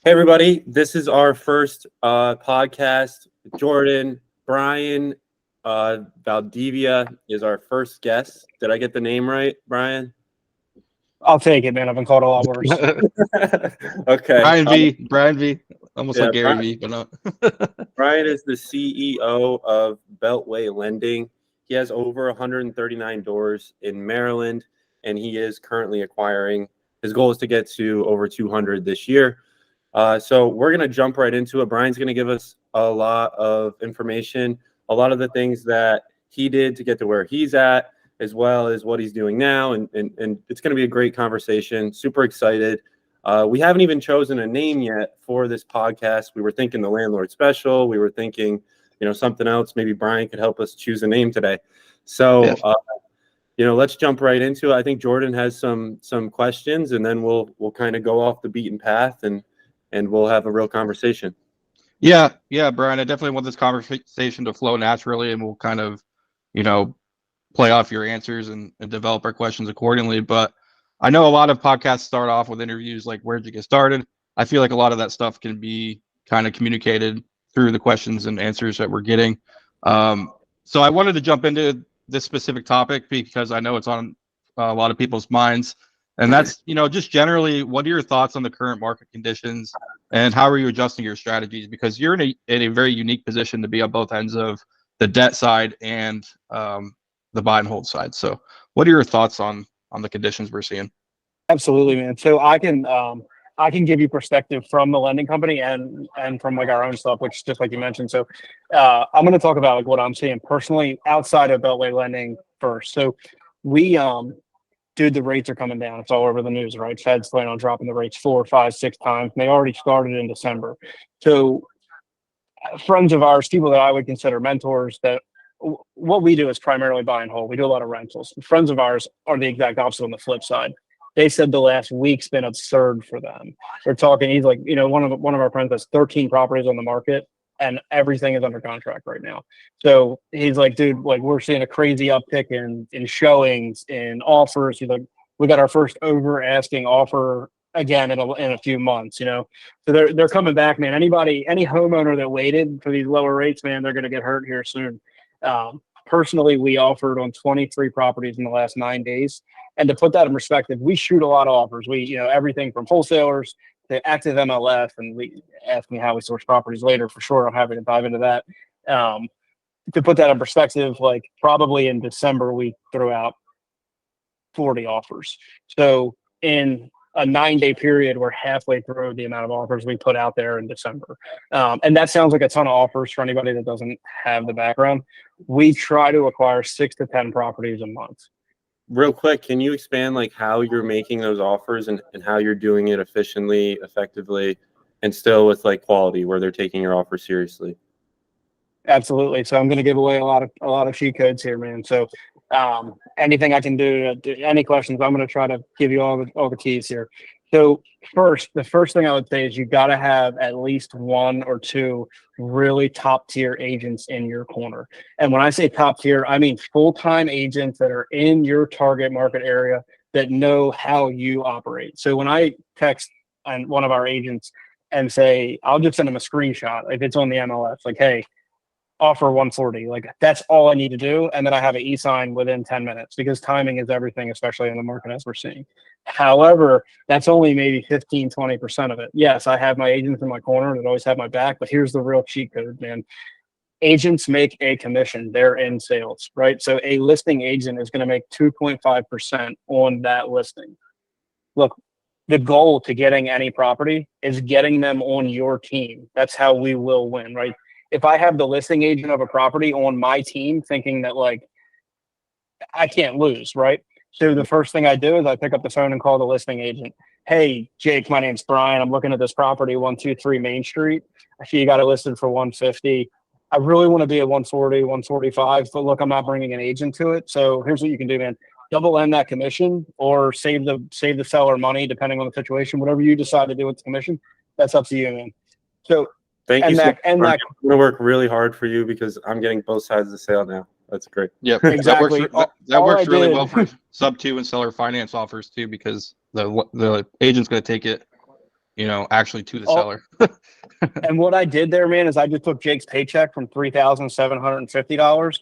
Hey, everybody. This is our first podcast. Jordan, Brian, Valdivia is our first guest. Did I get the name right, Brian? I'll take it, man. I've been called a lot worse. Okay. Brian V. Almost Yeah, like Gary V, but not. Brian is the CEO of Beltway Lending. He has over 139 doors in Maryland, and he is currently acquiring. His goal is to get to over 200 this year. So we're going to jump right into it. Brian's going to give us a lot of information, a lot of the things that he did to get to where he's at, as well as what he's doing now. And it's going to be a great conversation. Super excited. We haven't even chosen a name yet for this podcast. We were thinking the Landlord Special. We were thinking, something else. Maybe Brian could help us choose a name today. So, let's jump right into it. I think Jordan has some questions, and then we'll kind of go off the beaten path and we'll have a real conversation. Yeah, Brian, I definitely want this conversation to flow naturally, and we'll kind of, play off your answers and develop our questions accordingly. But I know a lot of podcasts start off with interviews like, where'd you get started? I feel like a lot of that stuff can be kind of communicated through the questions and answers that we're getting. So I wanted to jump into this specific topic because I know it's on a lot of people's minds. And that's, just generally, what are your thoughts on the current market conditions and how are you adjusting your strategies? Because you're in a very unique position to be on both ends of the debt side and the buy and hold side. So what are your thoughts on the conditions we're seeing? Absolutely, man. So I can give you perspective from the lending company and from like our own stuff, which just like you mentioned. So I'm going to talk about like what I'm seeing personally outside of Beltway lending first. So we dude, the rates are coming down. It's all over the news, right? Fed's planning on dropping the rates 4, 5, 6 times. And they already started in December. So friends of ours, people that I would consider mentors, that what we do is primarily buy and hold. We do a lot of rentals. Friends of ours are the exact opposite on the flip side. They said the last week's been absurd for them. They're talking, he's like, one of our friends has 13 properties on the market and everything is under contract right now. So he's like, dude, like we're seeing a crazy uptick in showings, in offers. He's like, we got our first over asking offer again in a few months, So they're coming back, man. Any homeowner that waited for these lower rates, man, they're going to get hurt here soon. Personally, we offered on 23 properties in the last 9 days. And to put that in perspective, we shoot a lot of offers. We, everything from wholesalers to active MLS, and we ask me how we source properties later for sure. I'm happy to dive into that. To put that in perspective, like probably in December, we threw out 40 offers. So in a 9-day period, we're halfway through the amount of offers we put out there in December. And that sounds like a ton of offers for anybody that doesn't have the background. We try to acquire 6 to 10 properties a month. Real quick, can you expand like how you're making those offers and how you're doing it efficiently, effectively, and still with like quality where they're taking your offer seriously? Absolutely. So I'm going to give away a lot of cheat codes here, man. So anything I can do, any questions, I'm going to try to give you all the keys here. So the first thing I would say is you got to have at least 1 or 2 really top tier agents in your corner. And when I say top tier, I mean full-time agents that are in your target market area that know how you operate. So when I text one of our agents and say, I'll just send them a screenshot if it's on the MLS, like, hey, offer 140, like that's all I need to do. And then I have an e-sign within 10 minutes because timing is everything, especially in the market as we're seeing. However, that's only maybe 15, 20% of it. Yes, I have my agents in my corner that always have my back, but here's the real cheat code, man. Agents make a commission. They're in sales, right? So a listing agent is going to make 2.5% on that listing. Look, the goal to getting any property is getting them on your team. That's how we will win, right? If I have the listing agent of a property on my team thinking that like I can't lose, right? So the first thing I do is I pick up the phone and call the listing agent. Hey, Jake, my name's Brian. I'm looking at this property, 123 Main Street. I see you got it listed for 150. I really want to be at 140, 145, but look, I'm not bringing an agent to it. So here's what you can do, man. Double end that commission or save the seller money, depending on the situation. Whatever you decide to do with the commission, that's up to you, man. So thank you. I'm going to work really hard for you because I'm getting both sides of the sale now. That's great. Yeah, exactly. That works really well for sub 2 and seller finance offers too, because the agent's going to take it actually to the Oh, seller. And what I did there, man, is I just took Jake's paycheck from $3,750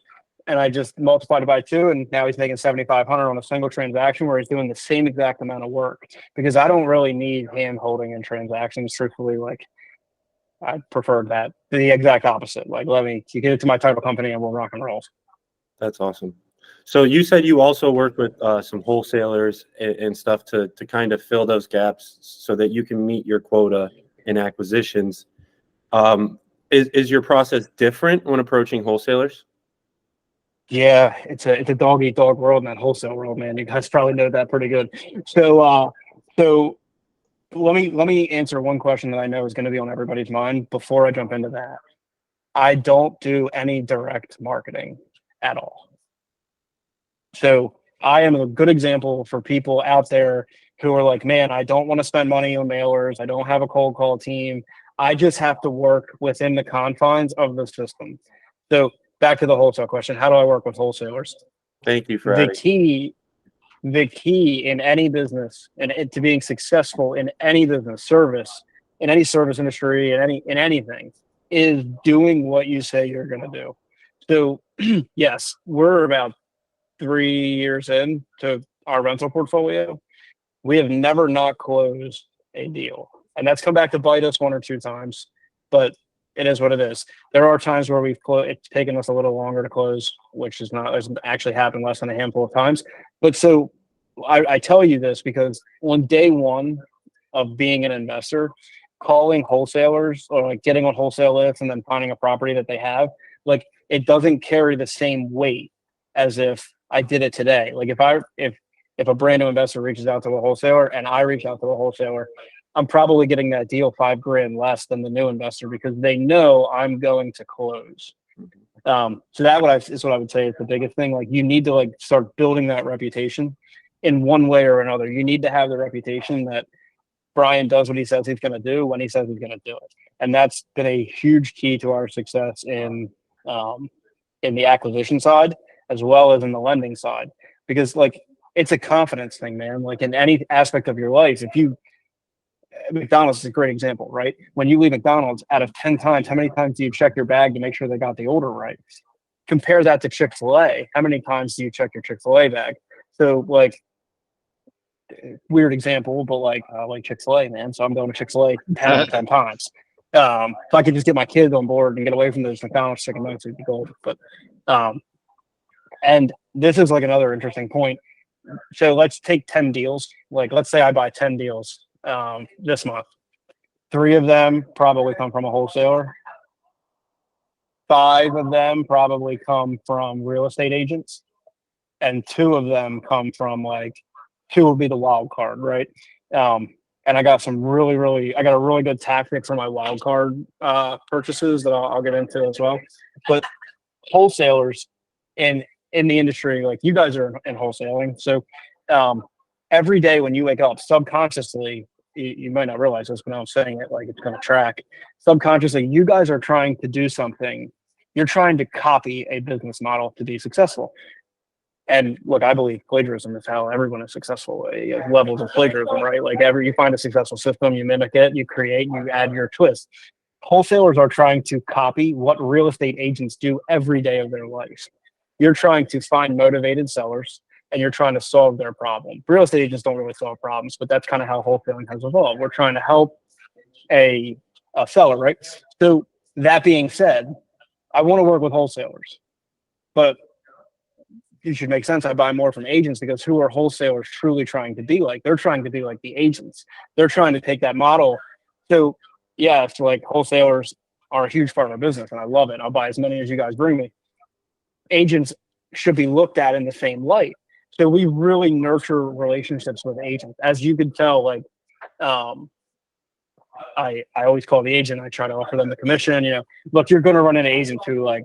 and I just multiplied it by two, and now he's making 7,500 on a single transaction where he's doing the same exact amount of work. Because I don't really need hand holding in transactions. Truthfully, like I prefer that the exact opposite. Like, you get it to my title company and we'll rock and roll. That's awesome. So you said you also work with some wholesalers and stuff to kind of fill those gaps so that you can meet your quota in acquisitions. Is your process different when approaching wholesalers? Yeah, it's a dog eat dog world in that wholesale world, man. You guys probably know that pretty good. So let me answer one question that I know is going to be on everybody's mind before I jump into that. I don't do any direct marketing at all. So I am a good example for people out there who are like, man, I don't want to spend money on mailers. I don't have a cold call team. I just have to work within the confines of the system. So back to the wholesale question. How do I work with wholesalers? Thank you for The adding. key in any business and to being successful in any business service, in any service industry, in anything is doing what you say you're going to do. So yes, we're about 3 years into our rental portfolio. We have never not closed a deal. And that's come back to bite us one or two times, but it is what it is. There are times where it's taken us a little longer to close, which has actually happened less than a handful of times. But so I tell you this because on day one of being an investor, calling wholesalers or like getting on wholesale lists and then finding a property that they have, like it doesn't carry the same weight as if I did it today. Like if a brand new investor reaches out to a wholesaler and I reach out to a wholesaler, I'm probably getting that deal $5,000 less than the new investor because they know I'm going to close. So is what I would say is the biggest thing. Like you need to like start building that reputation in one way or another. You need to have the reputation that Brian does what he says he's going to do when he says he's going to do it. And that's been a huge key to our success in the acquisition side as well as in the lending side, because like it's a confidence thing, man. Like in any aspect of your life, McDonald's is a great example, right? When you leave McDonald's, out of 10 times, how many times do you check your bag to make sure they got the order right? Compare that to Chick-fil-A. How many times do you check your Chick-fil-A bag? So like, weird example, but like I like Chick-fil-A, man. So I'm going to Chick-fil-A 10 out of 10 times. If I could just get my kids on board and get away from those McDonald's chicken nuggets, it'd be gold. But and this is like another interesting point. So let's take 10 deals. Like let's say I buy 10 deals this month. 3 of them probably come from a wholesaler. 5 of them probably come from real estate agents. And 2 of them come from like 2 would be the wild card, right? And I got I got a really good tactic for my wild card purchases that I'll get into as well. But wholesalers in the industry, like you guys are in wholesaling. So every day when you wake up, subconsciously, you might not realize this, but I'm saying it like it's going to track. Subconsciously, you guys are trying to do something. You're trying to copy a business model to be successful. And look, I believe plagiarism is how everyone is successful. You have levels of plagiarism, right? Like you find a successful system, you mimic it, you create, you add your twist. Wholesalers are trying to copy what real estate agents do every day of their life. You're trying to find motivated sellers and you're trying to solve their problem. Real estate agents don't really solve problems, but that's kind of how wholesaling has evolved. We're trying to help a seller, right? So that being said, I want to work with wholesalers, but it should make sense. I buy more from agents because who are wholesalers truly trying to be like? They're trying to be like the agents. They're trying to take that model. So yeah, it's like wholesalers are a huge part of our business and I love it. I'll buy as many as you guys bring me. Agents should be looked at in the same light. So we really nurture relationships with agents. As you could tell, like I always call the agent, I try to offer them the commission, look, you're gonna run into agents who like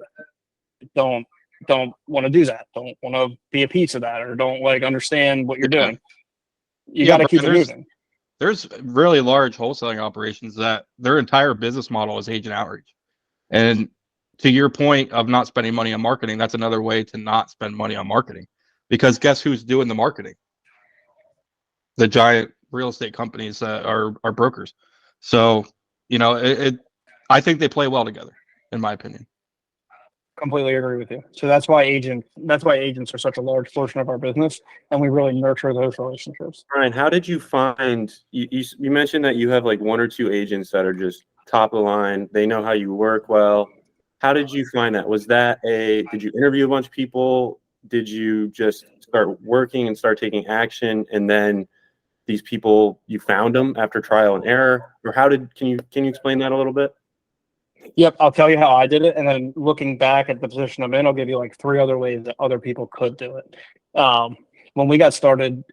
don't want to do that, don't want to be a piece of that, or don't like understand what you're doing. You got to keep it moving. There's really large wholesaling operations that their entire business model is agent outreach. And to your point of not spending money on marketing, that's another way to not spend money on marketing. Because guess who's doing the marketing? The giant real estate companies that are brokers. So, I think they play well together, in my opinion. Completely agree with you. So that's why agents are such a large portion of our business, and we really nurture those relationships. Brian, how did you find you mentioned that you have like one or two agents that are just top of the line. They know how you work well. How did you find that? Did you interview a bunch of people? Did you just start working and start taking action, and then these people, you found them after trial and error? Or can you explain that a little bit? Yep, I'll tell you how I did it, and then looking back at the position I'm in, I'll give you like 3 other ways that other people could do it. When we got started,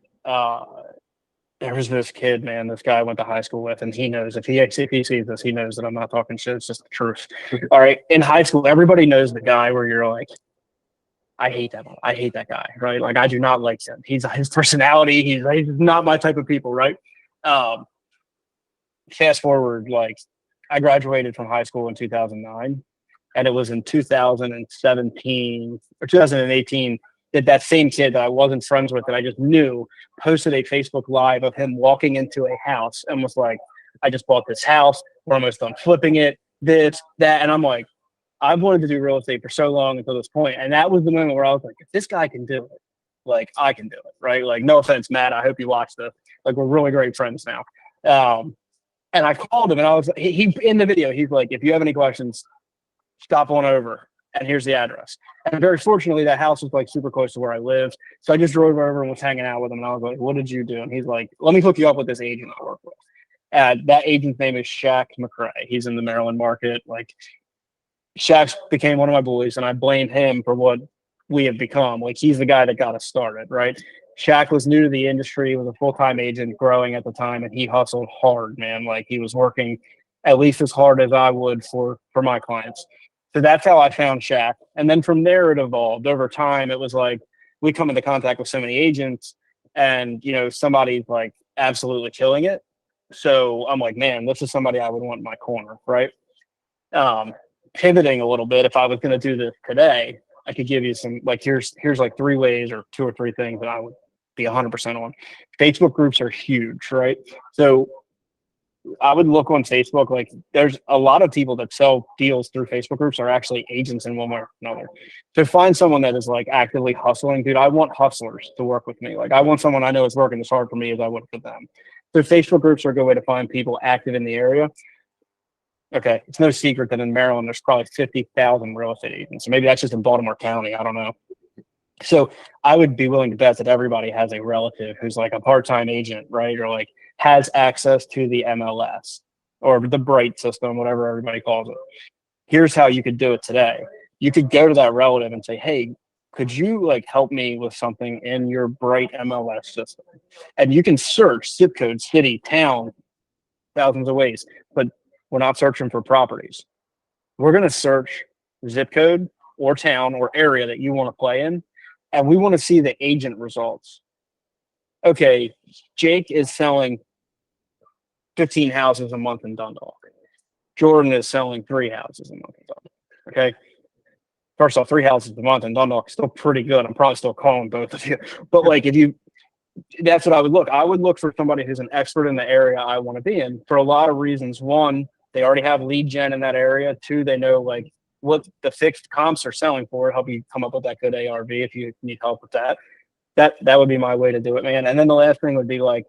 there was this kid, man, this guy I went to high school with, and he knows if he sees this, he knows that I'm not talking shit. It's just the truth. All right, in high school, everybody knows the guy where you're like, I hate that guy, right? Like I do not like him. His personality. He's not my type of people, right? Fast forward, like I graduated from high school in 2009, and it was in 2017 or 2018 that same kid that I wasn't friends with that I just knew posted a Facebook Live of him walking into a house and was like, I just bought this house. We're almost done flipping it, this, that. And I'm like, I've wanted to do real estate for so long until this point. And that was the moment where I was like, if this guy can do it, like I can do it, right? Like, no offense, Matt. I hope you watch this. Like, we're really great friends now. And I called him and I was, he in the video, he's like, if you have any questions, stop on over. And here's the address. And very fortunately, that house was like super close to where I lived. So I just drove over and was hanging out with him. And I was like, what did you do? And he's like, let me hook you up with this agent I work with. That agent's name is Shaq McCrae. He's in the Maryland market. Like, Shaq became one of my bullies, and I blame him for what we have become. Like, he's the guy that got us started, right? Shaq was new to the industry, was a full-time agent growing at the time, and he hustled hard, man. Like, he was working at least as hard as I would for my clients. So that's how I found Shaq. And then from there, it evolved. Over time, it was like we come into contact with so many agents, and, somebody's like absolutely killing it. So I'm like, man, this is somebody I would want in my corner, right? Pivoting a little bit, if I was going to do this today, I could give you some, like, here's like 3 ways or 2 or 3 things that I would be 100% on. Facebook groups are huge, right? So I would look on Facebook. Like, there's a lot of people that sell deals through Facebook groups are actually agents in one way or another. So find someone that is like actively hustling. Dude, I want hustlers to work with me. Like, I want someone I know is working as hard for me as I would for them. So Facebook groups are a good way to find people active in the area. Okay, it's no secret that in Maryland, there's probably 50,000 real estate agents. So maybe that's just in Baltimore County. I don't know. So I would be willing to bet that everybody has a relative who's like a part-time agent, right? Or like has access to the MLS or the Bright system, whatever everybody calls it. Here's how you could do it today. You could go to that relative and say, hey, could you like help me with something in your Bright MLS system? And you can search zip code, city, town, thousands of ways, but we're not searching for properties. We're going to search zip code or town or area that you want to play in, and we want to see the agent results. Okay, Jake is selling 15 houses a month in Dundalk. Jordan is selling 3 houses a month in Dundalk. Okay. First off, 3 houses a month in Dundalk is still pretty good. I'm probably still calling both of you. But like, that's what I would look. I would look for somebody who's an expert in the area I want to be in for a lot of reasons. One, they already have lead gen in that area. 2, they know like what the fixed comps are selling for, help you come up with that good ARV if you need help with that. That would be my way to do it, man. And then the last thing would be like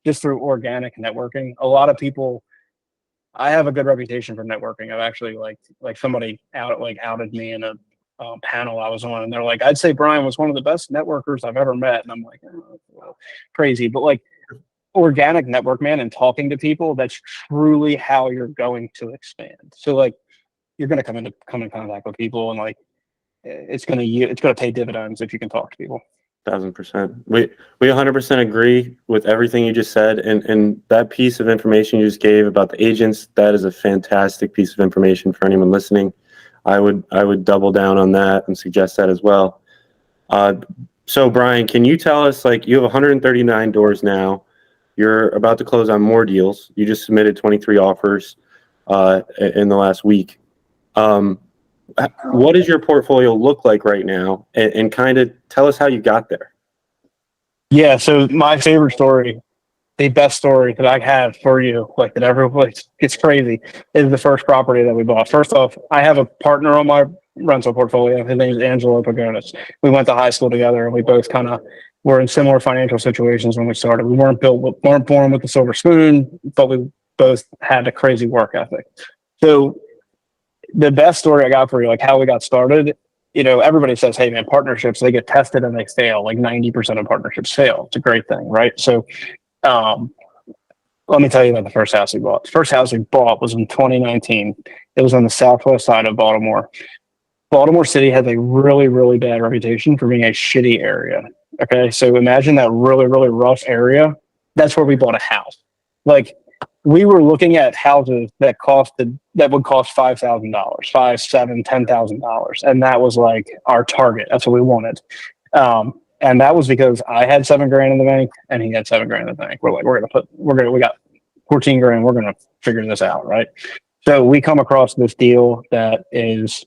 just through organic networking. A lot of people, I have a good reputation for networking. I've actually like somebody outed me in a panel I was on, and they're like, I'd say Brian was one of the best networkers I've ever met. And I'm like, oh, crazy. But like organic network, man, and talking to people, that's truly how you're going to expand. So like you're going to come in contact with people, and like it's going to pay dividends if you can talk to people. 1,000%. We 100% agree with everything you just said, and that piece of information you just gave about the agents, that is a fantastic piece of information for anyone listening. I would double down on that and suggest that as well. So Brian, can you tell us, like, you have 139 doors now. You're about to close on more deals. You just submitted 23 offers in the last week. What does your portfolio look like right now, and kind of tell us how you got there? Yeah. So my favorite story the best story that I have for you, like that everybody gets crazy, is the first property that we bought. First off, I have a partner on my rental portfolio. His name is Angelo Pagonis. We went to high school together, and we both kind of were in similar financial situations when we started. We weren't born with the silver spoon, but we both had a crazy work ethic. So the best story I got for you, like how we got started, everybody says, hey man, partnerships, they get tested and they fail. Like 90% of partnerships fail. It's a great thing, right? So let me tell you about the first house we bought. The first house we bought was in 2019. It was on the southwest side of Baltimore. Baltimore City has a really, really bad reputation for being a shitty area. Okay, so imagine that really, really rough area. That's where we bought a house. Like, we were looking at houses that would cost $5,000, $5, $7, $10,000, and that was like our target. That's what we wanted. And that was because I had $7,000 in the bank and he had $7,000 in the bank. We're like, we got 14 grand. We're going to figure this out. Right. So we come across this deal that is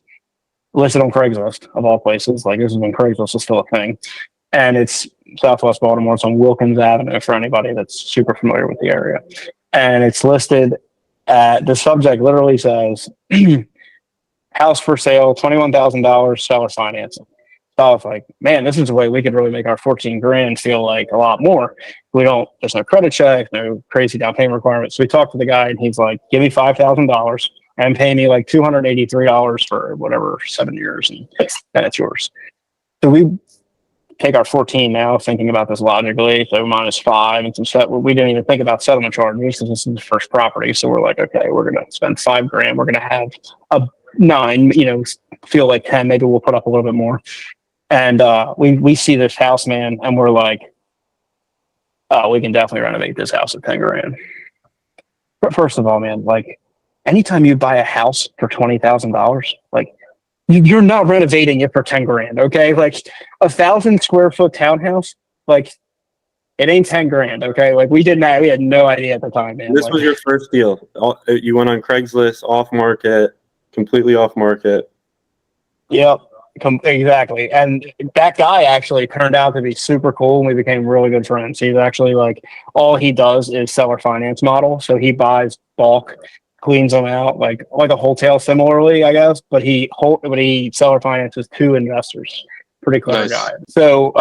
listed on Craigslist of all places. Like, this is when Craigslist is still a thing. And it's Southwest Baltimore. It's on Wilkins Avenue for anybody that's super familiar with the area. And it's listed the subject literally says, house for sale, $21,000, seller financing. So I was like, man, this is the way we could really make our 14 grand feel like a lot more. There's no credit check, no crazy down payment requirements. So we talked to the guy and he's like, give me $5,000 and pay me like $283 for whatever, 7 years, and then it's yours. So we take our 14 now, thinking about this logically. So -5 and some set. We didn't even think about settlement charges because this is the first property. So we're like, okay, we're going to spend $5,000. We're going to have a 9, feel like 10. Maybe we'll put up a little bit more. And we see this house, man, and we're like, oh, we can definitely renovate this house at $10,000. But first of all, man, like, anytime you buy a house for $20,000, like, you're not renovating it for $10,000, okay? Like, 1,000 square foot townhouse, like, it ain't $10,000, okay? Like, we had no idea at the time, man. This was your first deal. You went on Craigslist, off market, completely off market. Yep. Exactly. And that guy actually turned out to be super cool and we became really good friends. He's actually like, all he does is seller finance model. So he buys bulk, cleans them out like a wholesale similarly, I guess, but he seller finances 2 investors. Pretty clever guy. So,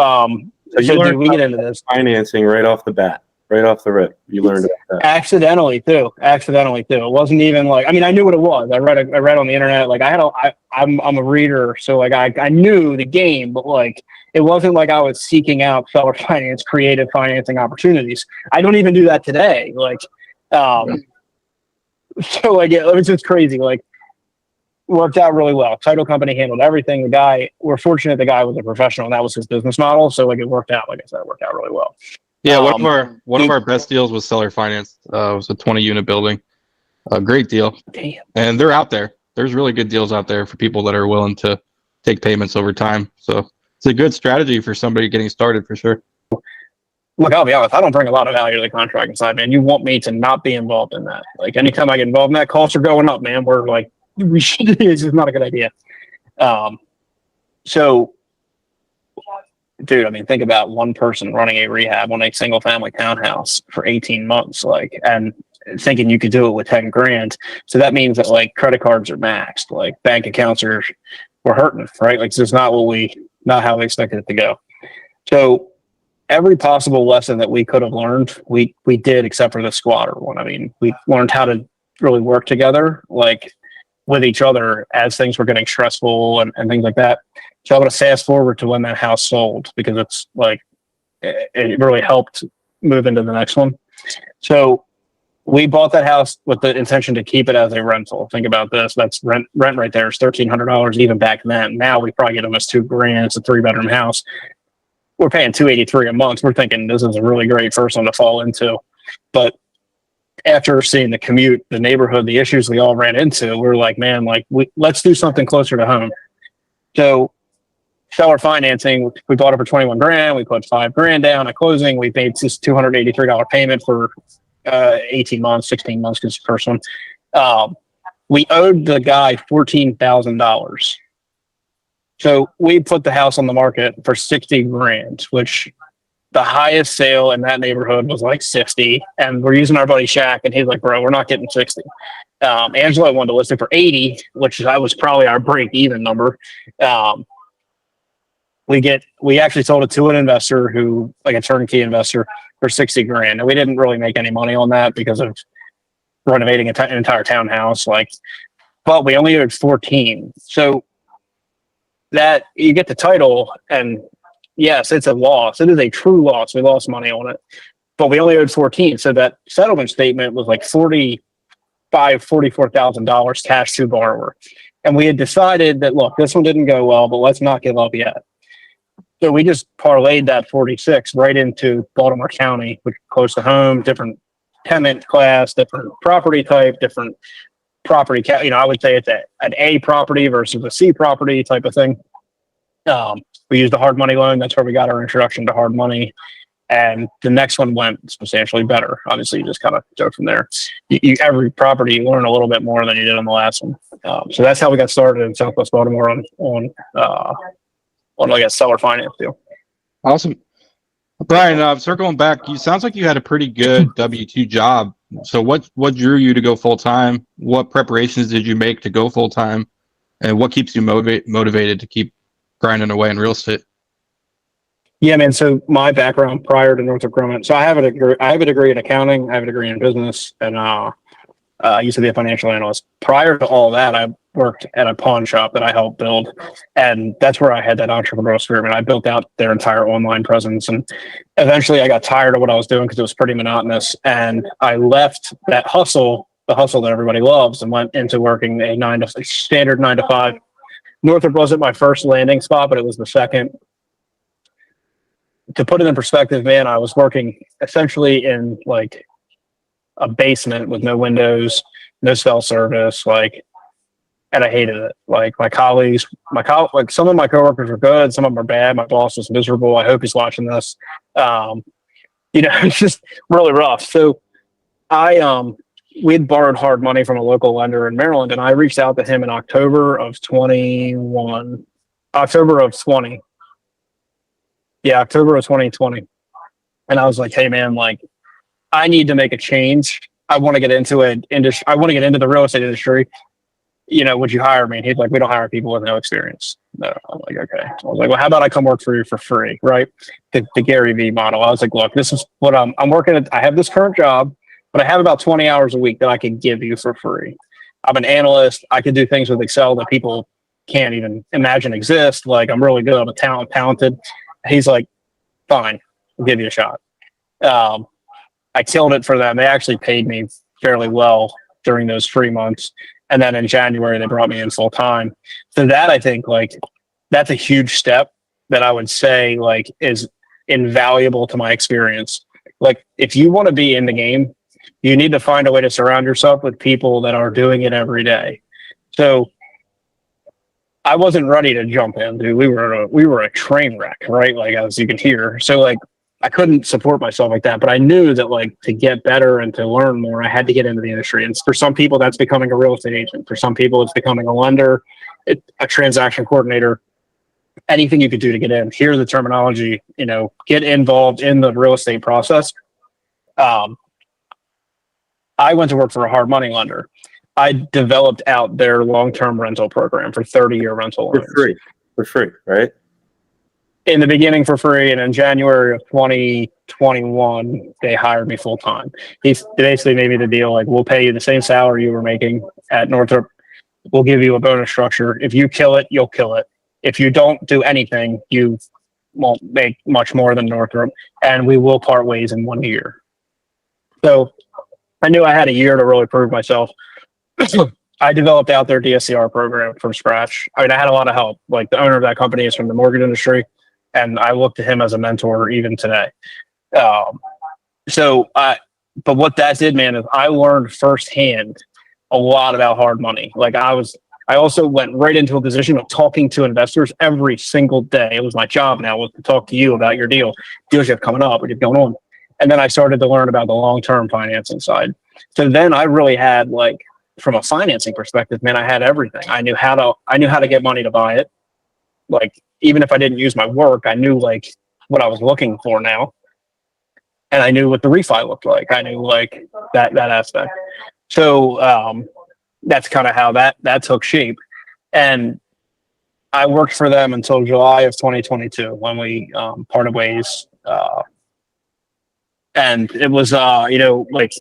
we get into this financing right off the bat. Right off the rip, you learned about that. Accidentally too. It wasn't even like, I knew what it was. I read on the internet. Like, I'm a reader, so like I knew the game, but like it wasn't like I was seeking out seller finance, creative financing opportunities. I don't even do that today. Like, so like it was just crazy. Like, worked out really well. Title company handled everything. We're fortunate the guy was a professional and that was his business model. So like it worked out. Like I said, it worked out really well. Yeah, one of our best deals was seller finance. It was a 20-unit building. A great deal. Damn. And they're out there. There's really good deals out there for people that are willing to take payments over time. So it's a good strategy for somebody getting started for sure. Look, I'll be honest, I don't bring a lot of value to the contracting side, man. You want me to not be involved in that. Like, anytime I get involved in that, costs are going up, man. We're like, it's just not a good idea. So, dude, think about one person running a rehab on a single family townhouse for 18 months, like, and thinking you could do it with $10,000. So that means that like credit cards are maxed, like bank accounts we're hurting, right? Like, it's not how we expected it to go. So every possible lesson that we could have learned, we did, except for the squatter one. We learned how to really work together, like with each other as things were getting stressful and things like that. So I'm going to fast forward to when that house sold, because it's like, it really helped move into the next one. So we bought that house with the intention to keep it as a rental. Think about this. That's rent right there is $1,300 even back then. Now we probably get almost $2,000. It's a 3-bedroom house. We're paying $283 a month. We're thinking this is a really great first one to fall into. But after seeing the commute, the neighborhood, the issues we all ran into, we're like, man, like let's do something closer to home. So seller financing, we bought it for $21,000. We put $5,000 down at closing. We paid this $283 payment for 18 months, 16 months, because the first one. We owed the guy $14,000. So we put the house on the market for $60,000, which the highest sale in that neighborhood was like 60, and we're using our buddy Shaq, and he's like, bro, we're not getting 60. Angela wanted to list it for 80, which that was probably our break even number. We actually sold it to an investor who, like a turnkey investor, for 60 grand. And we didn't really make any money on that because of renovating an entire townhouse. But we only owed 14. So that you get the title, and yes, it's a loss. It is a true loss. We lost money on it, but we only owed 14. So that settlement statement was like $44,000 cash to borrower. And we had decided that, look, this one didn't go well, but let's not give up yet. So we just parlayed that 46 right into Baltimore County, which is close to home, different tenant class, different property type, different property. I would say it's an A property versus a C property type of thing. We used a hard money loan. That's where we got our introduction to hard money. And the next one went substantially better. Obviously, you just kind of go from there. Every property, you learn a little bit more than you did on the last one. So that's how we got started in Southwest Baltimore on like a seller finance deal. Awesome. Brian, circling back, you sounds like you had a pretty good W-2 job. So what drew you to go full time? What preparations did you make to go full time? And what keeps you motivated to keep grinding away in real estate? Yeah, man. So my background prior to Northrop Grumman, so I have a degree in accounting, I have a degree in business, and I used to be a financial analyst. Prior to all that, I worked at a pawn shop that I helped build, and that's where I had that entrepreneurial spirit. And I built out their entire online presence, and eventually I got tired of what I was doing because it was pretty monotonous, and I left that hustle, the hustle that everybody loves, and went into working a standard 9 to 5. Northrop wasn't my first landing spot, but it was the second. To put it in perspective, man, I was working essentially in like a basement with no windows, no cell service, and I hated it. Like my colleagues, like some of my coworkers were good, some of them are bad. My boss was miserable. I hope he's watching this. It's just really rough. So we'd borrowed hard money from a local lender in Maryland, and I reached out to him in October of 2020. Yeah, October of 2020. And I was like, hey man, I need to make a change. I want to get into I want to get into the real estate industry. Would you hire me? And he's like, we don't hire people with no experience. No. I'm like, okay. I was like, well, how about I come work for you for free? Right. The Gary V model. I was like, look, this is what I'm working at. I have this current job, but I have about 20 hours a week that I can give you for free. I'm an analyst. I can do things with Excel that people can't even imagine exist. I'm really good. I'm talented. He's like, fine, I'll give you a shot. I killed it for them. They actually paid me fairly well during those 3 months. And then in January, they brought me in full time. So that, I think, that's a huge step that I would say is invaluable to my experience. If you want to be in the game, you need to find a way to surround yourself with people that are doing it every day. So I wasn't ready to jump in, dude. We were a train wreck, right? As you can hear. So I couldn't support myself like that, but I knew that to get better and to learn more, I had to get into the industry. And for some people, that's becoming a real estate agent. For some people, it's becoming a lender, a transaction coordinator, anything you could do to get in. Hear the terminology, get involved in the real estate process. I went to work for a hard money lender. I developed out their long-term rental program for 30-year rental loans. For free, right? In the beginning for free, and in January of 2021, they hired me full-time. They basically made me the deal, we'll pay you the same salary you were making at Northrop. We'll give you a bonus structure. If you kill it, you'll kill it. If you don't do anything, you won't make much more than Northrop, and we will part ways in 1 year. So I knew I had a year to really prove myself. I developed out their DSCR program from scratch. I had a lot of help. The owner of that company is from the mortgage industry, and I look to him as a mentor even today. But what that did, man, is I learned firsthand a lot about hard money. I also went right into a position of talking to investors every single day. It was my job now was to talk to you about your deals you have coming up, what you have going on. And then I started to learn about the long-term financing side. So then I really had from a financing perspective, man, I had everything. I knew how to get money to buy it. Even if I didn't use my work, I knew what I was looking for now. and I knew what the refi looked like. I knew like that aspect. So that's kind of how that took shape. And I worked for them until July of 2022 when we parted ways. And it was, like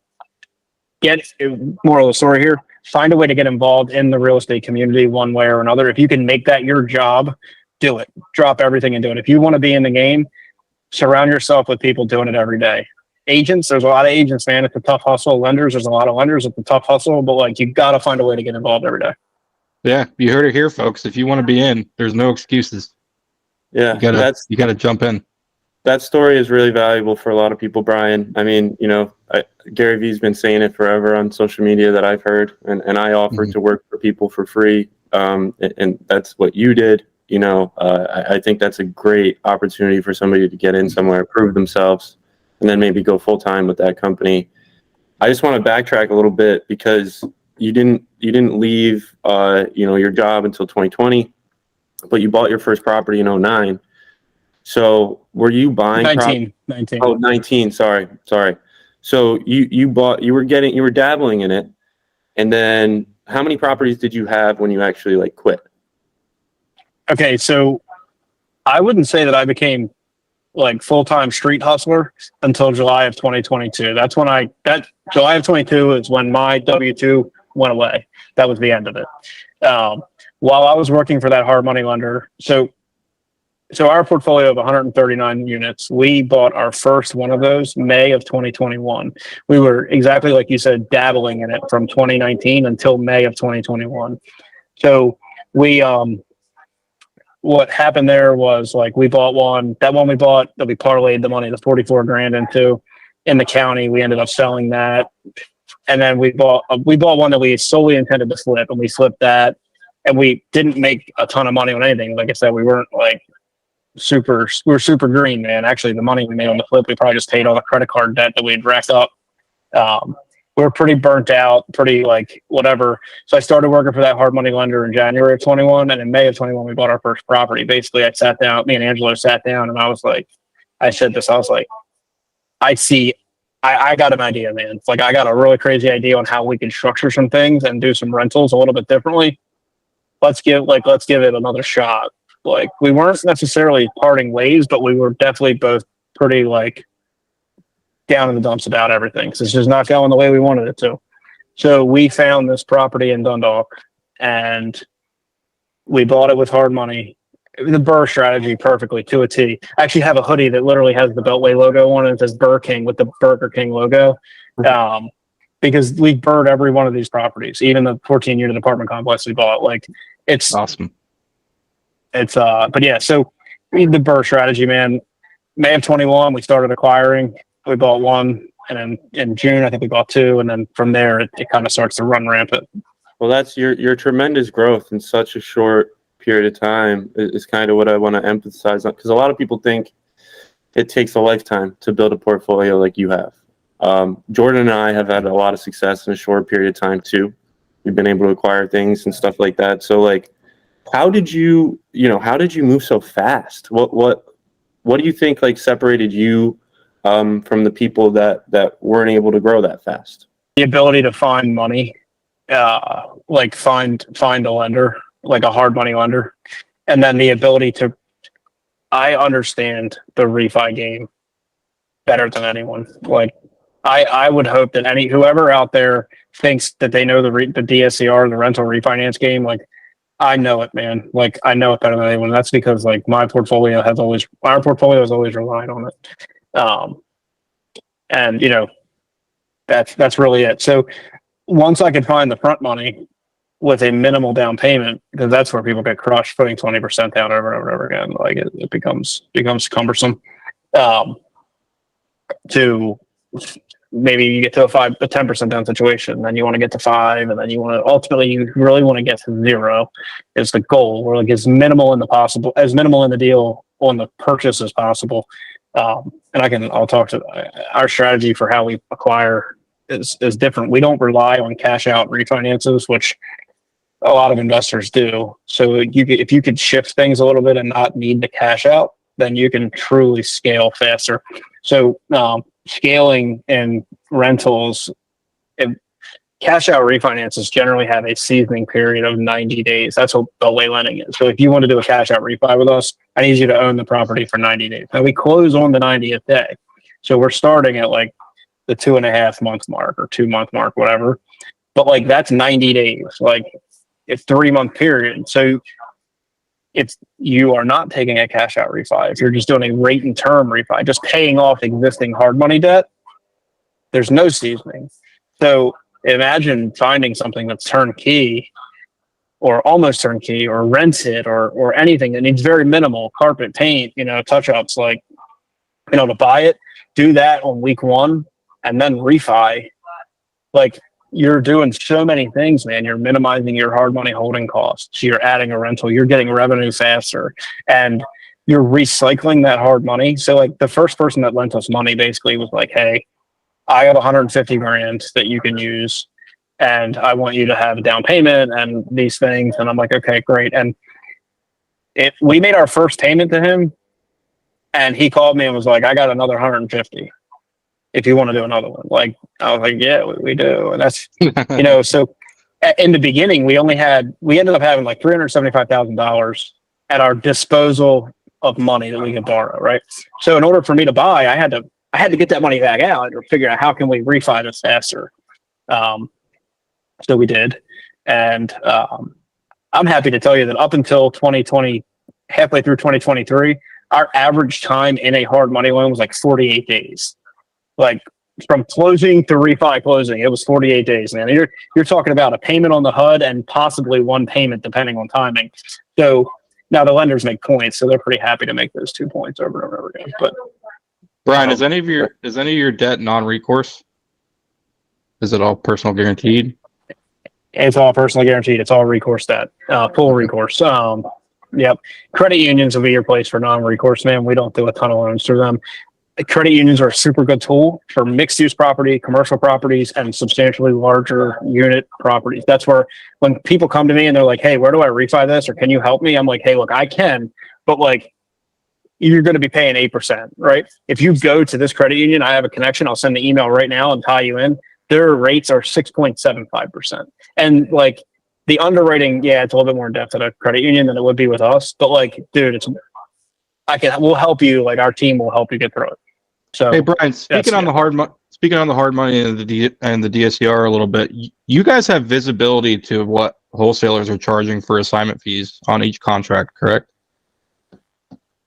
moral of the story here, find a way to get involved in the real estate community one way or another. If you can make that your job, do it. Drop everything and do it. If you want to be in the game, surround yourself with people doing it every day. Agents, there's a lot of agents, man. It's a tough hustle. Lenders, there's a lot of lenders. It's a tough hustle, but like you got to find a way to get involved every day. Yeah, you heard it here, folks. If you want to be in, there's no excuses. Yeah, You gotta jump in. that story is really valuable for a lot of people, Brian. I mean, Gary Vee's been saying it forever on social media that I've heard, and I offer to work for people for free, and that's what you did. I think that's a great opportunity for somebody to get in somewhere, prove themselves, and then maybe go full time with that company. I just want to backtrack a little bit because you didn't leave your job until 2020, but you bought your first property in 2009. So were you buying 19. Oh, 19. Sorry. So you were dabbling in it. And then how many properties did you have when you actually like quit? Okay. So I wouldn't say that I became like full-time street hustler until July of 2022. That's when July of 22 is when my W-2 went away. That was the end of it. While I was working for that hard money lender. So our portfolio of 139 units, we bought our first one of those May of 2021. We were exactly like you said, dabbling in it from 2019 until May of 2021. So we, what happened there was like we bought one. That one we bought that we parlayed the money, the 44 grand into in the county. We ended up selling that, and then we bought one that we solely intended to flip, and we flipped that, and we didn't make a ton of money on anything. Like I said, we weren't like we were super green, man. Actually, the money we made on the flip, we probably just paid all the credit card debt that we had racked up. We were pretty burnt out, pretty like whatever. So I started working for that hard money lender in January of 21, and in May of 21, we bought our first property. Basically, me and Angelo sat down, and I was like, I got an idea, man. It's like I got a really crazy idea on how we can structure some things and do some rentals a little bit differently. Let's give it another shot. Like we weren't necessarily parting ways, but we were definitely both pretty like down in the dumps about everything. So it's just not going the way we wanted it to. So we found this property in Dundalk and we bought it with hard money. The Burr strategy perfectly to a T. I actually have a hoodie that literally has the Beltway logo on it. It says Burr King with the Burger King logo. Because we burred every one of these properties, even the 14-unit apartment complex we bought. Like it's awesome. But yeah, so the Burr strategy, man. May of 21, we started acquiring. We bought one, and then in June, I think we bought two, and then from there, it kind of starts to run rampant. Well, that's your tremendous growth in such a short period of time is kind of what I want to emphasize on, because a lot of people think it takes a lifetime to build a portfolio like you have. Jordan and I have had a lot of success in a short period of time too. We've been able to acquire things and stuff like that. So like, how did you move so fast? What do you think like separated you from the people that weren't able to grow that fast? The ability to find money, like find a lender, like a hard money lender, and then the ability to. I understand the refi game better than anyone. Like I would hope that whoever out there thinks that they know the DSCR, the rental refinance game, like. I know it, man. Like I know it better than anyone. That's because like our portfolio has always relied on it. And that's really it. So once I could find the front money with a minimal down payment, because that's where people get crushed, putting 20% down over and over again. Like it becomes cumbersome. To maybe you get to a 10% down situation, then you want to get to 5, and then you really want to get to 0 is the goal, or like as minimal in the deal on the purchase as possible. And I'll talk to our strategy for how we acquire is different. We don't rely on cash out refinances, which a lot of investors do. So if you could shift things a little bit and not need to cash out, then you can truly scale faster. So scaling and rentals, cash out refinances generally have a seasoning period of 90 days. That's what beltway lending is. So if you want to do a cash out refi with us, I need you to own the property for 90 days. Now we close on the 90th day. So we're starting at like the 2.5 month mark or 2 month mark, whatever. But like that's 90 days. Like it's 3 month period. So if you are not taking a cash out refi, if you're just doing a rate and term refi, just paying off existing hard money debt, there's no seasoning. So imagine finding something that's turnkey or almost turnkey or rented or anything that needs very minimal carpet, paint, touch ups, like, to buy it, do that on week one and then refi. Like, you're doing so many things, man. You're minimizing your hard money holding costs. You're adding a rental. You're getting revenue faster, and you're recycling that hard money. So, like, the first person that lent us money basically was like, "Hey, I have 150 grand that you can use, and I want you to have a down payment and these things." And I'm like, "Okay, great." And we made our first payment to him, and he called me and was like, "I got another 150. If you want to do another one." Like, I was like, "Yeah, we do." And that's, so in the beginning, we ended up having like $375,000 at our disposal of money that we could borrow. Right. So in order for me to buy, I had to get that money back out or figure out how can we refi this faster. So we did. And I'm happy to tell you that up until 2020, halfway through 2023, our average time in a hard money loan was like 48 days. Like, from closing to refi closing, it was 48 days, man. You're talking about a payment on the HUD and possibly one payment depending on timing. So now the lenders make points, so they're pretty happy to make those 2 points over and over again. But Brian, is any of your debt non-recourse? Is it all personal guaranteed? it's all personally guaranteed. It's all recourse debt, full recourse. Yep. Credit unions will be your place for non-recourse, man. We don't do a ton of loans through them. Credit unions are a super good tool for mixed use property, commercial properties, and substantially larger unit properties. That's where when people come to me and they're like, "Hey, where do I refi this?" or "Can you help me?" I'm like, "Hey, look, I can, but like, you're going to be paying 8%, right? If you go to this credit union, I have a connection. I'll send the email right now and tie you in. Their rates are 6.75%. And like the underwriting, yeah, it's a little bit more in depth at a credit union than it would be with us. But like, dude, we'll help you. Like, our team will help you get through it. So, hey, Brian, speaking on the hard money and the DSCR a little bit, you guys have visibility to what wholesalers are charging for assignment fees on each contract, correct?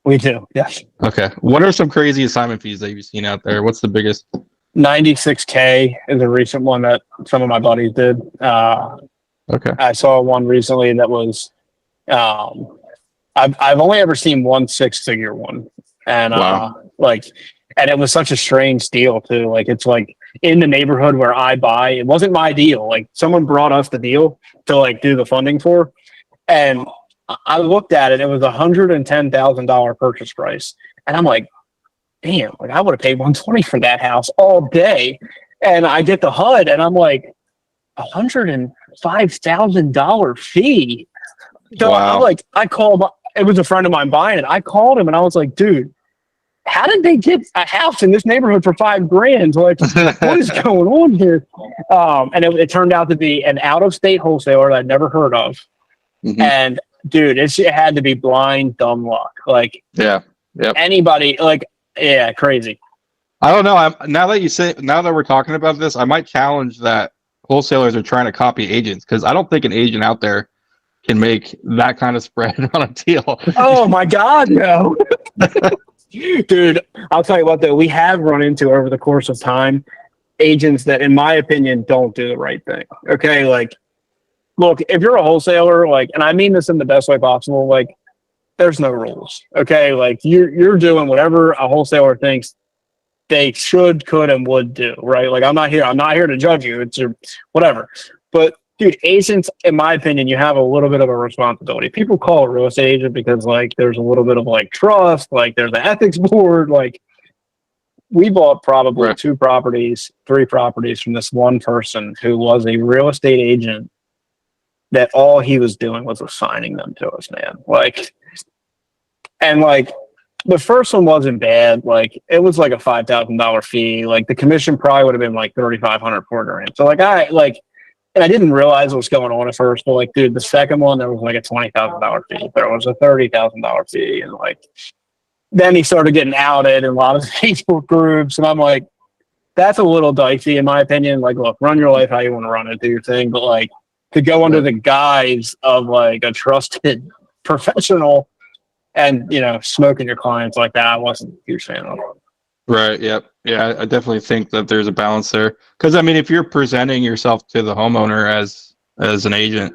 We do, yes. Okay. What are some crazy assignment fees that you've seen out there? What's the biggest? 96K is a recent one that some of my buddies did. Okay. I saw one recently that was, I've only ever seen one 6-figure one, and Wow. and it was such a strange deal too. Like, it's like in the neighborhood where I buy. It wasn't my deal. Like, someone brought us the deal to like do the funding for, and I looked at it. It was $110,000 purchase price, and I'm like, damn, like I would have paid 120 for that house all day. And I get the HUD, and I'm like, $105,000 fee. So Wow. I called. It was a friend of mine buying it. I called him, and I was like, dude, how did they get a house in this neighborhood for $5,000? Like, what is going on here? And it turned out to be an out-of-state wholesaler that I'd never heard of. Mhm. And dude, it had to be blind dumb luck. Like, Yeah. Yep. anybody, like, yeah, crazy. I don't know. Now that we're talking about this, I might challenge that wholesalers are trying to copy agents, because I don't think an agent out there can make that kind of spread on a deal. Oh my God, no. Dude, I'll tell you what, though, we have run into over the course of time agents that, in my opinion, don't do the right thing. Okay, like, look, if you're a wholesaler, like, and I mean this in the best way possible, like, there's no rules. Okay, like, you're doing whatever a wholesaler thinks they should, could, and would do, right? Like, I'm not here to judge you. It's your whatever. But dude, agents, in my opinion, you have a little bit of a responsibility. People call a real estate agent because like there's a little bit of like trust, like there's an ethics board. Like, we bought probably Right. 3 properties from this one person who was a real estate agent that all he was doing was assigning them to us, man. Like, and like, the first one wasn't bad. Like it was like a $5,000 fee. Like the commission probably would have been like 3,500 $4,000. So like and I didn't realize what was going on at first. But like, dude, the second one there was like a $20,000 fee. There was a $30,000 fee, and like then he started getting outed in a lot of Facebook groups, and I'm like, that's a little dicey in my opinion. Like, look, run your life how you want to run it, do your thing, but like to go under the guise of like a trusted professional and smoking your clients like that, I wasn't a huge fan of. Right. Yep. Yeah. I definitely think that there's a balance there. Because I mean, if you're presenting yourself to the homeowner as an agent,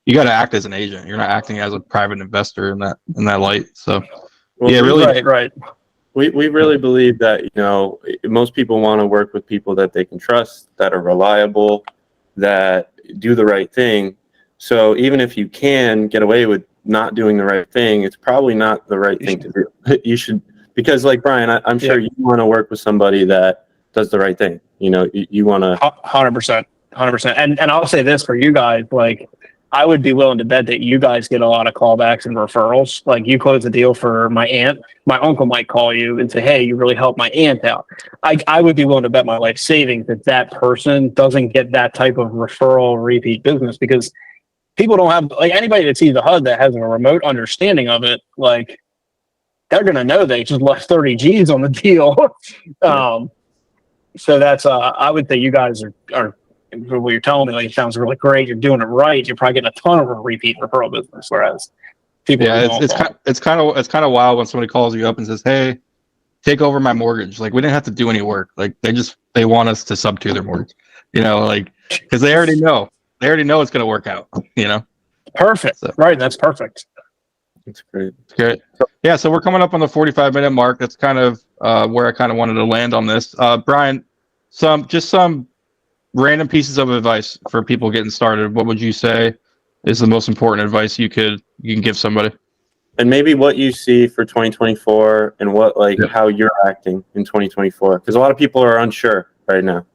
you got to act as an agent. You're not acting as a private investor in that light. So, Well, yeah, really. Right. We really believe that most people want to work with people that they can trust, that are reliable, that do the right thing. So even if you can get away with not doing the right thing, it's probably not the right thing to do. You should, because like Brian, I'm sure you want to work with somebody that does the right thing. You want to 100%. And I'll say this for you guys, like I would be willing to bet that you guys get a lot of callbacks and referrals. Like you close a deal for my aunt, my uncle might call you and say, hey, you really helped my aunt out. I would be willing to bet my life savings that person doesn't get that type of referral repeat business, because people don't have, like, anybody that sees the HUD that has a remote understanding of it, like they're going to know they just left 30 G's on the deal. So that's, I would think you guys are what you're telling me, like, it sounds really great. You're doing it right. You're probably getting a ton of repeat referral business. Whereas people, it's kind of wild when somebody calls you up and says, "Hey, take over my mortgage." Like we didn't have to do any work. Like they want us to sub to their mortgage, like because they already know it's going to work out. Perfect. So, right. That's perfect. That's great. Great. Yeah. So we're coming up on the 45-minute mark. That's kind of where I kind of wanted to land on this. Brian, some random pieces of advice for people getting started. What would you say is the most important advice you can give somebody? And maybe what you see for 2024 and what how you're acting in 2024, because a lot of people are unsure right now.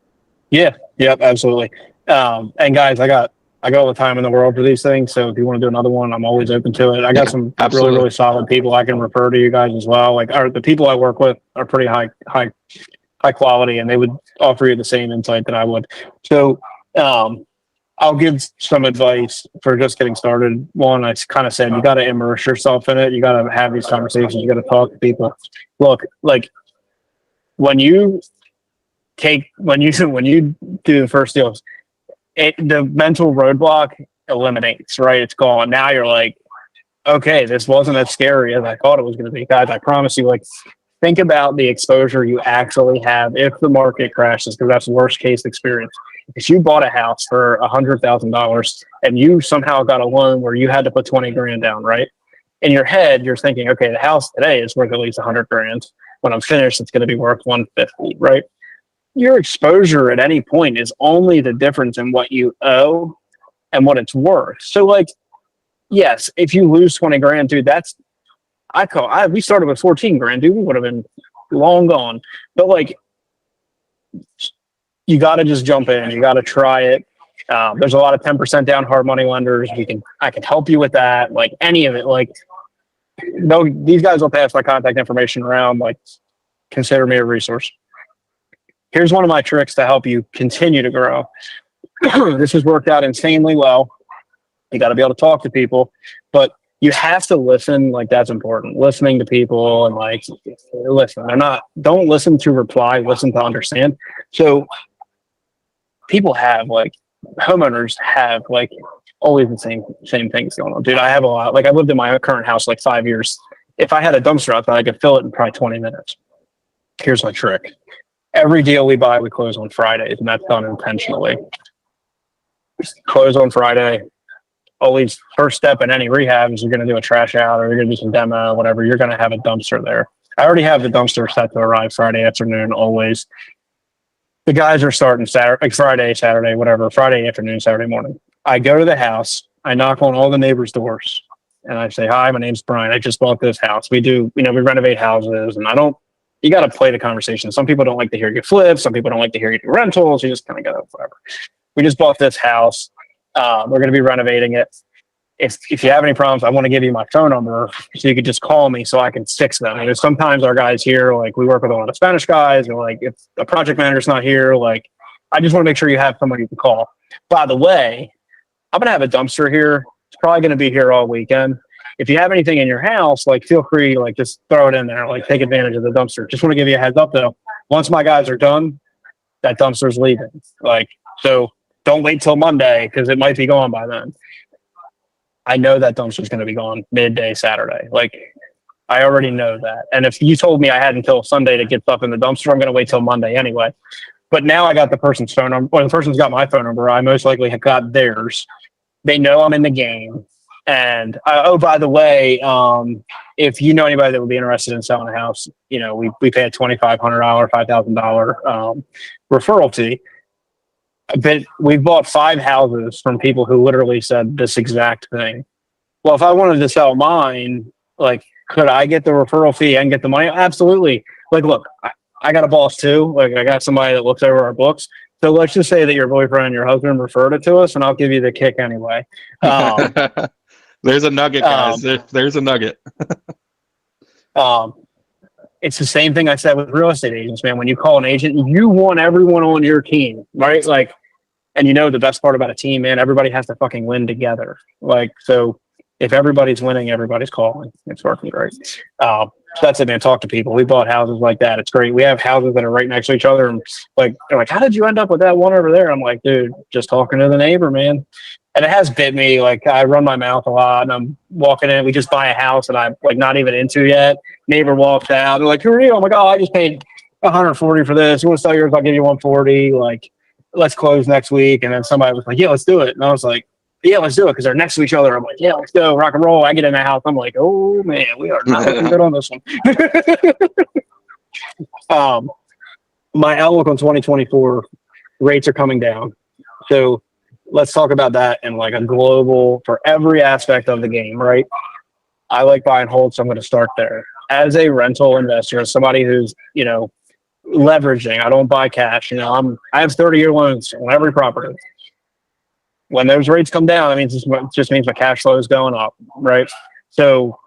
Yeah. Yep. Absolutely. And guys, I got all the time in the world for these things. So if you want to do another one, I'm always open to it. I got some really, really solid people I can refer to you guys as well. Like the people I work with are pretty high quality, and they would offer you the same insight that I would. So I'll give some advice for just getting started. One, I kind of said, you got to immerse yourself in it. You got to have these conversations. You got to talk to people. Look, like when you do the first deals, the mental roadblock eliminates, right? It's gone. Now you're like, okay, this wasn't as scary as I thought it was going to be. Guys, I promise you, like, think about the exposure you actually have if the market crashes, because that's worst case experience. If you bought a house for $100,000 and you somehow got a loan where you had to put 20 grand down, right? In your head, you're thinking, okay, the house today is worth at least 100 grand. When I'm finished, it's going to be worth 150, right? Your exposure at any point is only the difference in what you owe and what it's worth. So, like, yes, if you lose 20 grand, dude, we started with 14 grand, dude. We would have been long gone. But like, you got to just jump in. You got to try it. There's a lot of 10% down hard money lenders. I can help you with that. Like any of it. Like, no, these guys will pass my contact information around. Like, consider me a resource. Here's one of my tricks to help you continue to grow. This has worked out insanely well. You got to be able to talk to people, but you have to listen. Like, that's important. Listening to people and like, listen. Don't listen to reply. Listen to understand. So people have homeowners have always the same things going on. Dude, I have a lot. Like, I lived in my current house 5 years. If I had a dumpster out there, I could fill it in probably 20 minutes. Here's my trick. Every deal we buy, we close on Fridays, and that's done intentionally. Close on Friday. Always first step in any rehab is you're going to do a trash out, or you're going to do some demo, whatever. You're going to have a dumpster there. I already have the dumpster set to arrive Friday afternoon, always. The guys are starting Friday, Saturday, whatever, Friday afternoon, Saturday morning. I go to the house. I knock on all the neighbors' doors, and I say, hi, my name's Brian. I just bought this house. We do, we renovate houses, and you got to play the conversation. Some people don't like to hear you flip. Some people don't like to hear you do rentals. You just kind of go, whatever. We just bought this house. We're going to be renovating it. if you have any problems, I want to give you my phone number so you could just call me so I can fix them. Because sometimes our guys here, like we work with a lot of Spanish guys, or like if a project manager's not here, like I just want to make sure you have somebody you can call. By the way, I'm gonna have a dumpster here. It's probably gonna be here all weekend. If you have anything in your house, like feel free, like just throw it in there, like take advantage of the dumpster. Just want to give you a heads up though. Once my guys are done, that dumpster's leaving. Like, so don't wait till Monday because it might be gone by then. I know that dumpster's going to be gone midday Saturday. Like, I already know that. And if you told me I had until Sunday to get stuff in the dumpster, I'm going to wait till Monday anyway. But now I got the person's phone number. Well, the person's got my phone number. I most likely have got theirs. They know I'm in the game. And oh, by the way, if you know anybody that would be interested in selling a house, you know, we pay a $2,500, $5,000 referral fee. But we've bought 5 houses from people who literally said this exact thing. Well, if I wanted to sell mine, like, could I get the referral fee and get the money? Absolutely. Like, look, I got a boss too. Like, I got somebody that looks over our books. So let's just say that your boyfriend and your husband referred it to us, and I'll give you the kick anyway. There's a nugget, guys. There's a nugget. It's the same thing I said with real estate agents, man. When you call an agent, you want everyone on your team, right? Like, and you know the best part about a team, man, everybody has to fucking win together. Like, so if everybody's winning, everybody's calling. It's working great. So that's it, man. Talk to people. We bought houses like that. It's great. We have houses that are right next to each other, and like, they're like, how did you end up with that one over there? I'm like, dude, just talking to the neighbor, man. And it has bit me. Like, I run my mouth a lot, and I'm walking in. We just buy a house that I'm like not even into yet. Neighbor walks out. They're like, who are you? I'm like, oh, I just paid $140 for this. You want to sell yours? I'll give you $140. Like, let's close next week. And then somebody was like, yeah, let's do it. And I was like, yeah, let's do it, because they're next to each other. I'm like, yeah, let's go, rock and roll. I get in the house. I'm like, oh man, we are not looking good on this one. My outlook on 2024, rates are coming down. So let's talk about that in like a global, for every aspect of the game, right? I like buy and hold, so I'm going to start there. As a rental investor, as somebody who's, you know, leveraging, I don't buy cash. You know, I have 30-year loans on every property. When those rates come down, I mean, it just means my cash flow is going up, right? So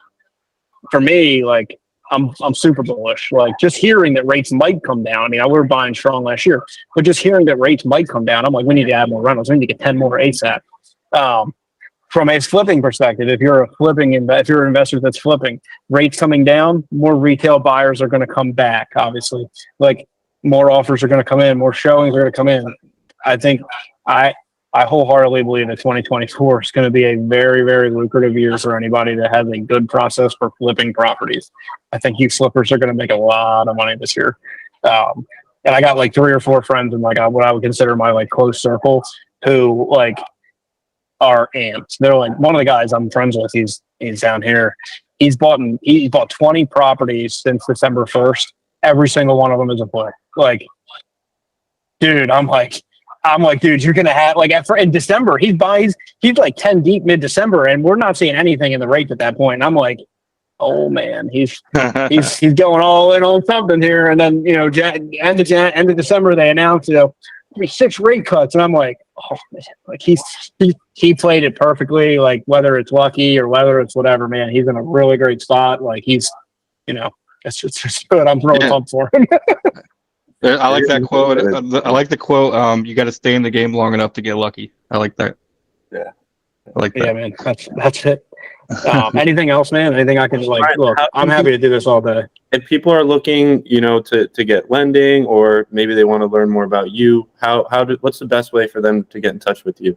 for me, like, I'm super bullish. Like, just hearing that rates might come down. I mean, we were buying strong last year, but just hearing that rates might come down, I'm like, we need to add more rentals. We need to get 10 more ASAP. From a flipping perspective, if you're an investor that's flipping, rates coming down, more retail buyers are going to come back. Obviously, like, more offers are going to come in, more showings are going to come in. I think I wholeheartedly believe that 2024 is going to be a very, very lucrative year for anybody that has a good process for flipping properties. I think you flippers are going to make a lot of money this year. And I got like 3 or 4 friends in like what I would consider my like close circle who like are amped. They're like, one of the guys I'm friends with, he's down here. He's bought 20 properties since December 1st. Every single one of them is a flip. Like, dude, I'm like, dude, you're gonna have like in December. He's like 10 deep mid-December, and we're not seeing anything in the rate at that point. And I'm like, oh man, he's going all in on something here. And then, you know, end of December they announced, you know, 6 rate cuts, and I'm like, oh man, like he played it perfectly. Like, whether it's lucky or whether it's whatever, man, he's in a really great spot. Like, he's, you know, it's just good. I'm really pumped for him. I like that quote. I like the quote. You got to stay in the game long enough to get lucky. I like that. Yeah, I like that. Yeah, man. That's it. Anything else, man? Anything I can like? Right, look, I'm happy to do this all day. if people are looking, you know, to get lending, or maybe they want to learn more about you, what's the best way for them to get in touch with you?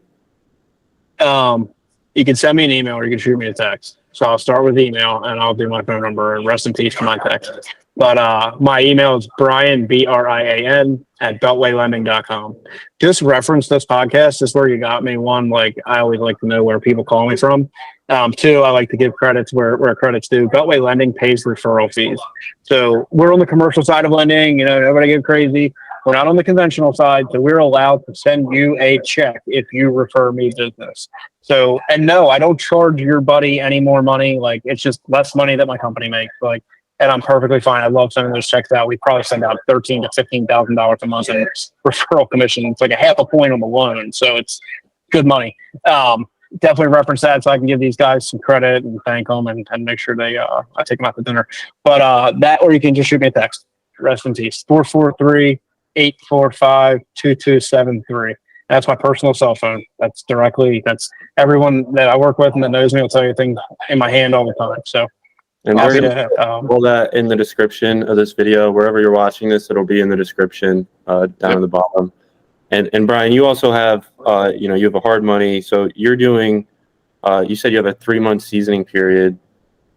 You can send me an email or you can shoot me a text. So I'll start with email and I'll do my phone number, and rest in peace for my text. But my email is Brian, BRIAN, @beltwaylending.com. Just reference this podcast. This is where you got me. 1, like, I always like to know where people call me from. 2, I like to give credits where credit's due. Beltway Lending pays referral fees. So we're on the commercial side of lending. You know, nobody get crazy. We're not on the conventional side, so we're allowed to send you a check if you refer me business. So, and no, I don't charge your buddy any more money. Like, it's just less money that my company makes. Like, and I'm perfectly fine. I love sending those checks out. We probably send out $13,000 to $15,000 a month in referral commission. It's like a half a point on the loan, so it's good money. definitely reference that so I can give these guys some credit and thank them and make sure they I take them out to dinner. But that, or you can just shoot me a text. Rest in peace. 443-845-2273. That's my personal cell phone. That's everyone that I work with and that knows me will tell you things in my hand all the time. So And happy we're to all that in the description of this video. Wherever you're watching this, it'll be in the description down at the bottom. And Brian, you also have, you have a hard money. So you're doing, you said you have a 3-month seasoning period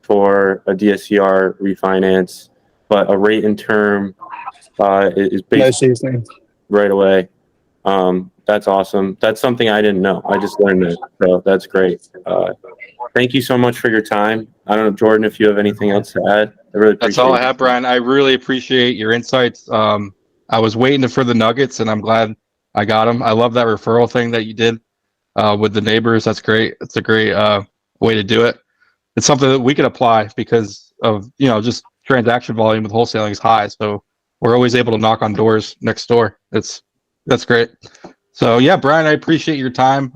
for a DSCR refinance, but a rate and term is no based seasoning. right away. That's awesome. That's something I didn't know. I just learned it. So that's great. Thank you so much for your time. I don't know, Jordan, if you have anything else to add. I really appreciate That's all I it. have, Brian. I really appreciate your insights. I was waiting for the nuggets, and I'm glad I got them. I love that referral thing that you did with the neighbors. That's great. It's a great way to do it. It's something that we could apply because of just transaction volume with wholesaling is high. So we're always able to knock on doors next door. That's great. So yeah, Brian, I appreciate your time.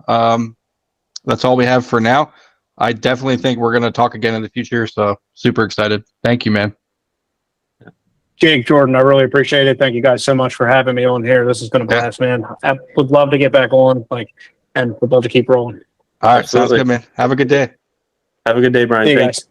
That's all we have for now. I definitely think we're going to talk again in the future. So super excited. Thank you, man. Jake, Jordan, I really appreciate it. Thank you guys so much for having me on here. This has been a blast, man. I would love to get back on, and would love to keep rolling. All right. Absolutely. Sounds good, man. Have a good day. Have a good day, Brian. See you Thanks. guys.